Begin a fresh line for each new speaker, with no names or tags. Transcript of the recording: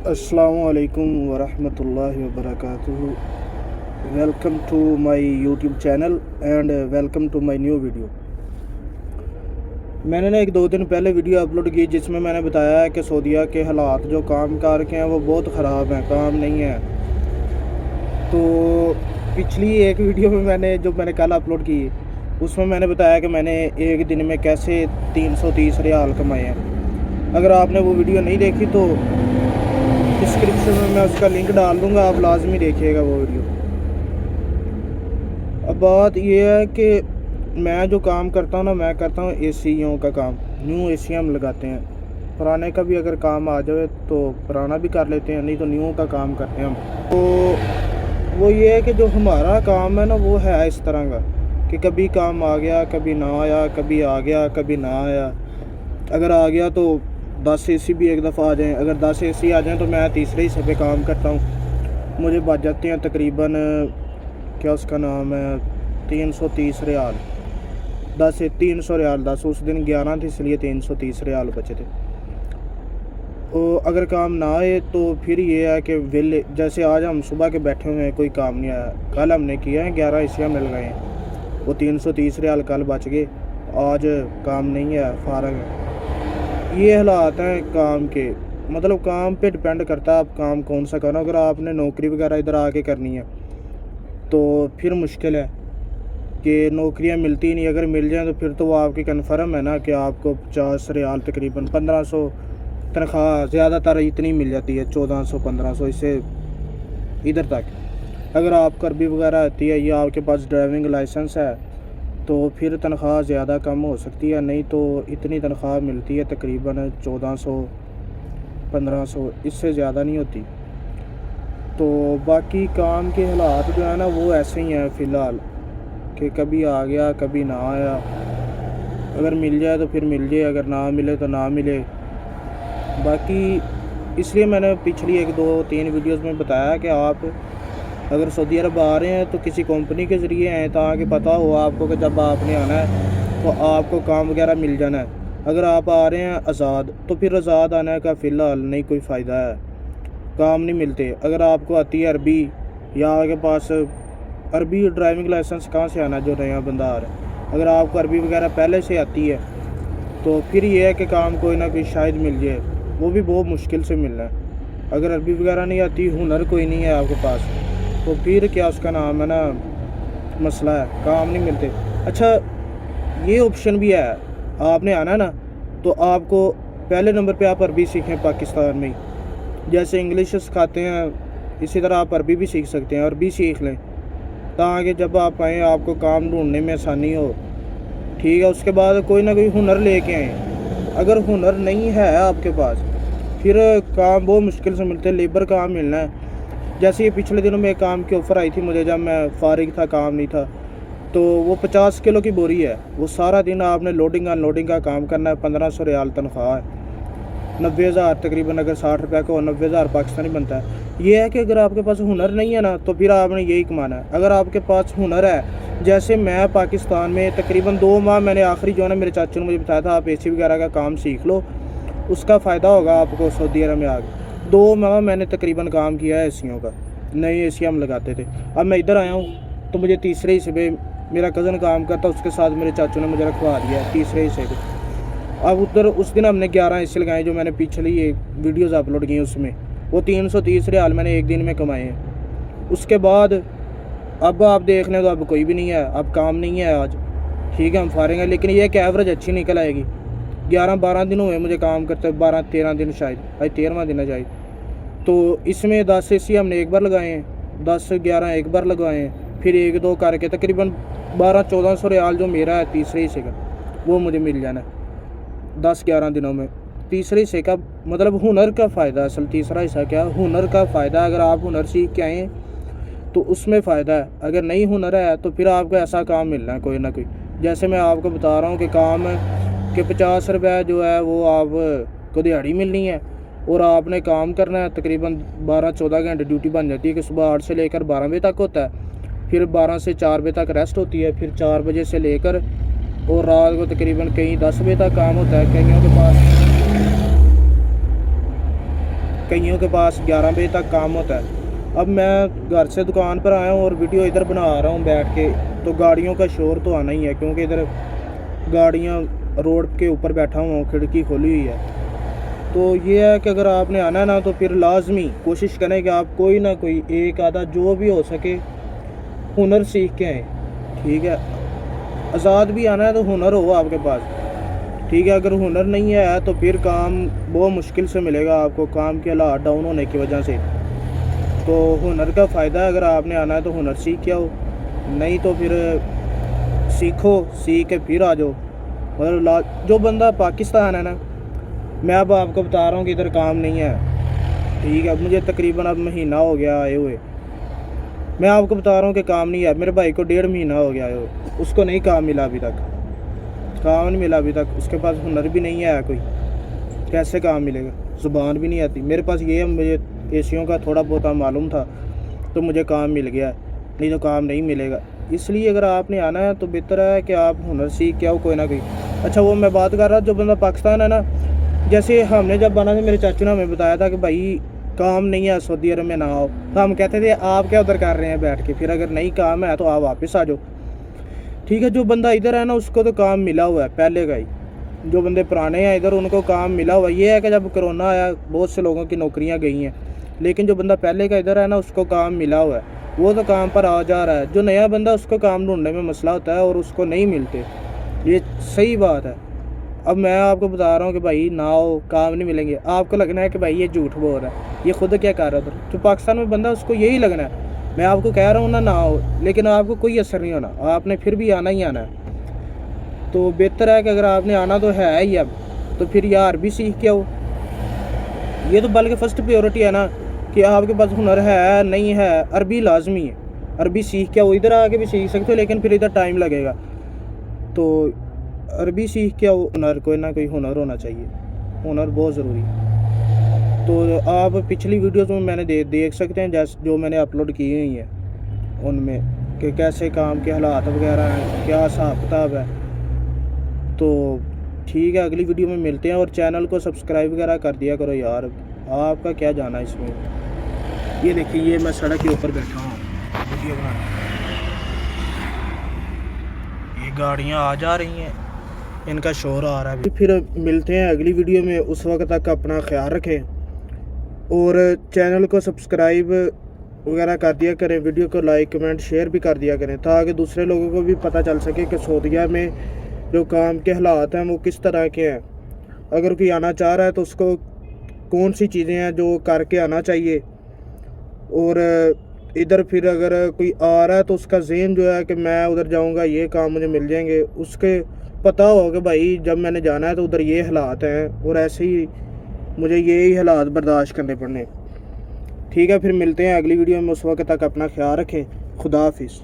अस्सलामुअलैकुम वरहमतुल्लाहि वबरकातुहू। Welcome to my YouTube channel and welcome to my new video. मैंने ना 1-2 दिन पहले वीडियो अपलोड की जिसमें मैंने बताया है कि सऊदीया के हालात जो काम कार के हैं वो बहुत ख़राब हैं, काम नहीं है। तो पिछली एक वीडियो में मैंने कल अपलोड की उसमें मैंने बताया कि मैंने एक दिन में कैसे 330 रियाल कमाए हैं। अगर आपने वो वीडियो नहीं देखी तो डिस्क्रिप्शन में मैं उसका लिंक डाल दूँगा, आप लाजमी देखिएगा वो वीडियो। अब बात ये है कि मैं जो काम करता हूँ ना, मैं करता हूँ एसीओं का काम। न्यू एसी हम लगाते हैं, पुराने का भी अगर काम आ जाए तो पुराना भी कर लेते हैं, नहीं तो न्यू का काम करते हैं हम। तो वो ये है कि जो हमारा काम है ना वो है इस तरह का कि कभी काम आ गया, कभी ना आया, कभी आ गया, कभी ना आया। अगर आ गया तो 10 एसी भी एक दफ़ा आ जाएँ, अगर 10 एसी आ जाएँ तो मैं तीसरे हिस्से पे काम करता हूँ। मुझे बच जाते हैं तकरीबन, क्या उसका नाम है, 330 रियाल। 300 रियाल 10, उस दिन 11 थी इसलिए 330 रियाल बचे थे। और अगर काम ना आए तो फिर ये है कि वेले, जैसे आज हम सुबह के बैठे हुए हैं, कोई काम नहीं आया। कल हमने किया है 11 एसी हमने लगाए हैं, वो 330 रियाल कल बच गए। आज काम नहीं है, फारग है। ये हालात हैं काम के। मतलब काम पे डिपेंड करता है आप काम कौन सा करो। अगर आपने नौकरी वगैरह इधर आके करनी है तो फिर मुश्किल है कि नौकरियां मिलती ही नहीं। अगर मिल जाए तो फिर तो वो आपकी कन्फर्म है ना कि आपको 50 रियाल तकरीबन 1500 तनख्वाह, ज़्यादातर इतनी मिल जाती है, 1400-1500 इससे इधर तक। अगर आपको अरबी वगैरह आती है या आपके पास ड्राइविंग लाइसेंस है तो फिर तनख्वाह ज़्यादा कम हो सकती है, नहीं तो इतनी तनख्वाह मिलती है तकरीबन 1400-1500, इससे ज़्यादा नहीं होती। तो बाकी काम के हालात जो है ना वो ऐसे ही हैं फ़िलहाल कि कभी आ गया, कभी ना आया। अगर मिल जाए तो फिर मिल जाए, अगर ना मिले तो ना मिले। बाकी इसलिए मैंने पिछली 1-2-3 वीडियोस में बताया कि आप अगर सऊदी अरब आ रहे हैं तो किसी कंपनी के ज़रिए आएँ ताकि पता हो आपको कि जब आपने आना है तो आपको काम वगैरह मिल जाना है। अगर आप आ रहे हैं आज़ाद तो फिर आज़ाद आने का फ़िलहाल नहीं कोई फ़ायदा है, काम नहीं मिलते। अगर आपको आती है अरबी या आपके पास अरबी ड्राइविंग लाइसेंस कहाँ से आना जो नया बंदा आ रहा है, अगर आपको अरबी वगैरह पहले से आती है तो फिर ये है कि काम कोई ना कोई शायद मिल जाए, वो भी बहुत मुश्किल से मिलना है। अगर अरबी वगैरह नहीं आती, हुनर कोई नहीं है आपके पास, तो फिर क्या उसका नाम है ना, मसला है, काम नहीं मिलते। अच्छा, ये ऑप्शन भी है, आपने आना ना तो आपको पहले नंबर पे आप अरबी सीखें पाकिस्तान में ही। जैसे इंग्लिश सिखाते हैं इसी तरह आप अरबी भी सीख सकते हैं, अरबी सीख लें ताकि जब आप आएँ आपको काम ढूंढने में आसानी हो। ठीक है, उसके बाद कोई ना कोई हुनर लेके आएँ। अगर हुनर नहीं है आपके पास फिर काम बहुत मुश्किल से मिलते हैं, लेबर काम मिलना है। जैसे ये पिछले दिनों में एक काम की ऑफ़र आई थी मुझे, जब मैं फ़ारिग था, काम नहीं था, तो वो 50 किलो की बोरी है, वो सारा दिन आपने लोडिंग अनलोडिंग का काम करना है। 1500 रियाल तनख्वाह है, 90,000 तकरीबन, अगर 60 रुपये को 90,000 पाकिस्तानी बनता है। ये है कि अगर आपके पास हुनर नहीं है ना तो फिर आपने यही कमाना है। अगर आपके पास हुनर है, जैसे मैं पाकिस्तान में तकरीबन 2 माह, मैंने आखिरी जो है ना मेरे चाचू ने मुझे बताया था आप एसी वगैरह का काम सीख लो, उसका फ़ायदा होगा आपको सऊदी अरब में आके। 2 माह मैंने तकरीबन काम किया है एसियों का, नई एसी हम लगाते थे। अब मैं इधर आया हूँ तो मुझे तीसरे हिस्से पे मेरा कज़न काम करता, उसके साथ मेरे चाचू ने मुझे रखवा दिया है तीसरे हिस्से पे। अब उधर उस दिन हमने 11 एसी लगाए जो मैंने पिछली ये वीडियोज़ अपलोड की हैं, उसमें वो 330 रियाल मैंने एक दिन में कमाए हैं। उसके बाद अब आप देख लें तो अब कोई भी नहीं है, अब काम नहीं है आज। ठीक है, हम फारिग हैं, लेकिन ये कि एवरेज अच्छी निकल आएगी। 11-12 दिन हुए मुझे काम करते, 12-13 दिन शायद, आज 13वां दिन है शायद। तो इसमें 10 एसी हमने एक बार लगाए हैं, 10-11 एक बार लगवाए हैं, फिर 1-2 करके तकरीबन 1200-1400 रियाल जो मेरा है तीसरे हिस्से का वो मुझे मिल जाना है 10-11 दिनों में। तीसरे हिस्से का मतलब हुनर का फ़ायदा, असल तीसरा हिस्सा क्या, हुनर का फ़ायदा। अगर आप हुनर सीख के आएँ तो उसमें फ़ायदा है, अगर नहीं हुनर है तो फिर आपको ऐसा काम मिलना है कोई ना कोई। जैसे मैं आपको बता रहा हूँ कि काम के 50 रुपये जो है वो आपको दिहाड़ी मिलनी है और आपने काम करना है तकरीबन 12-14 घंटे ड्यूटी बन जाती है कि सुबह 8 से लेकर 12 बजे तक होता है, फिर 12 से 4 बजे तक रेस्ट होती है, फिर 4 बजे से लेकर और रात को तकरीबन कहीं 10 बजे तक काम होता है। कईयों के पास 11 बजे तक काम होता है। अब मैं घर से दुकान पर आया हूँ और वीडियो इधर बना रहा हूँ बैठ के, तो गाड़ियों का शोर तो आना ही है, क्योंकि इधर गाड़ियाँ रोड के ऊपर बैठा हुआ हूँ, खिड़की खोली हुई है। तो ये है कि अगर आपने आना है ना, तो फिर लाजमी कोशिश करें कि आप कोई ना कोई एक आधा जो भी हो सके हुनर सीख के आएँ, ठीक है। आज़ाद भी आना है तो हुनर हो आपके पास, ठीक है। अगर हुनर नहीं है तो फिर काम बहुत मुश्किल से मिलेगा आपको, काम के हालात डाउन होने की वजह से। तो हुनर का फ़ायदा है, अगर आपने आना है तो हुनर सीख के आओ, नहीं तो फिर सीखो, सीख के फिर आ जाओ। मतलब जो बंदा पाकिस्तान है ना, मैं अब आपको बता रहा हूँ कि इधर काम नहीं है, ठीक है। मुझे तकरीबन अब महीना हो गया आए हुए, मैं आपको बता रहा हूँ कि काम नहीं है। मेरे भाई को 1.5 महीना हो गया आए हुए, उसको नहीं काम मिला अभी तक, काम नहीं मिला अभी तक। उसके पास हुनर भी नहीं है कोई, कैसे काम मिलेगा, ज़ुबान भी नहीं आती। मेरे पास ये है, मुझे एशियों का थोड़ा बहुत मालूम था तो मुझे काम मिल गया, नहीं तो काम नहीं मिलेगा। इसलिए अगर आपने आना है तो बेहतर है कि आप हुनर सीख के आओ कोई ना कोई। अच्छा, वो मैं बात कर रहा जो बंदा पाकिस्तान है ना, जैसे हमने जब बना था, मेरे चाचू ने हमें बताया था कि भाई काम नहीं है सऊदी अरब में, ना आओ। तो हम कहते थे आप क्या उधर कर रहे हैं बैठ के, फिर अगर नहीं काम है तो आप वापस आ जाओ, ठीक है। जो बंदा इधर है ना, उसको तो काम मिला हुआ है पहले का ही। जो बंदे पुराने हैं इधर, उनको काम मिला हुआ। ये है कि जब कोरोना आया बहुत से लोगों की नौकरियां गई हैं, लेकिन जो बंदा पहले का इधर है ना, उसको काम मिला हुआ है, वो तो काम पर आ जा रहा है। जो नया बंदा, उसको काम ढूंढने में मसला होता है और उसको नहीं मिलते, ये सही बात है। अब मैं आपको बता रहा हूँ कि भाई ना आओ, काम नहीं मिलेंगे। आपको लगना है कि भाई ये झूठ बोल रहा है, ये खुद क्या कर रहा है उधर। जो पाकिस्तान में बंदा, उसको यही लगना है। मैं आपको कह रहा हूँ ना आओ, लेकिन आपको कोई असर नहीं होना, आपने फिर भी आना ही आना है। तो बेहतर है कि अगर आपने आना तो है ही अब, तो फिर ये अरबी सीख के आओ। ये तो बल्कि फ़र्स्ट प्रायोरिटी है ना, कि आपके पास हुनर है नहीं है, अरबी लाजमी है, अरबी सीख के आओ। इधर आके भी सीख सकते हो, लेकिन फिर इधर टाइम लगेगा। तो अरबी सीख के आओ। हुनर, कोई ना कोई हुनर होना चाहिए, हुनर बहुत ज़रूरी है। तो आप पिछली वीडियोस में मैंने देख सकते हैं, जैसे जो मैंने अपलोड की हुई हैं उनमें, कि कैसे काम के हालात वगैरह हैं, क्या हिसाब किताब है। तो ठीक है, अगली वीडियो में मिलते हैं। और चैनल को सब्सक्राइब वगैरह कर दिया करो यार, आपका क्या जाना है इसमें। ये देखिए, ये मैं सड़क के ऊपर बैठा हूँ वीडियो बनाने, ये गाड़ियाँ आ जा रही हैं, इनका शोर आ रहा है। फिर मिलते हैं अगली वीडियो में, उस वक्त तक अपना ख्याल रखें और चैनल को सब्सक्राइब वगैरह कर दिया करें, वीडियो को लाइक कमेंट शेयर भी कर दिया करें, ताकि दूसरे लोगों को भी पता चल सके कि सऊदीया में जो काम के हालात हैं वो किस तरह के हैं। अगर कोई आना चाह रहा है तो उसको कौन सी चीज़ें हैं जो करके आना चाहिए। और इधर फिर अगर कोई आ रहा है तो उसका ज़हन जो है कि मैं उधर जाऊंगा, ये काम मुझे मिल जाएंगे, उसके पता हो कि भाई जब मैंने जाना है तो उधर ये हालात हैं और ऐसे ही मुझे यही हालात बर्दाश्त करने पड़ने। ठीक है, फिर मिलते हैं अगली वीडियो में, उस वक्त तक अपना ख्याल रखें। खुदा हाफिज़।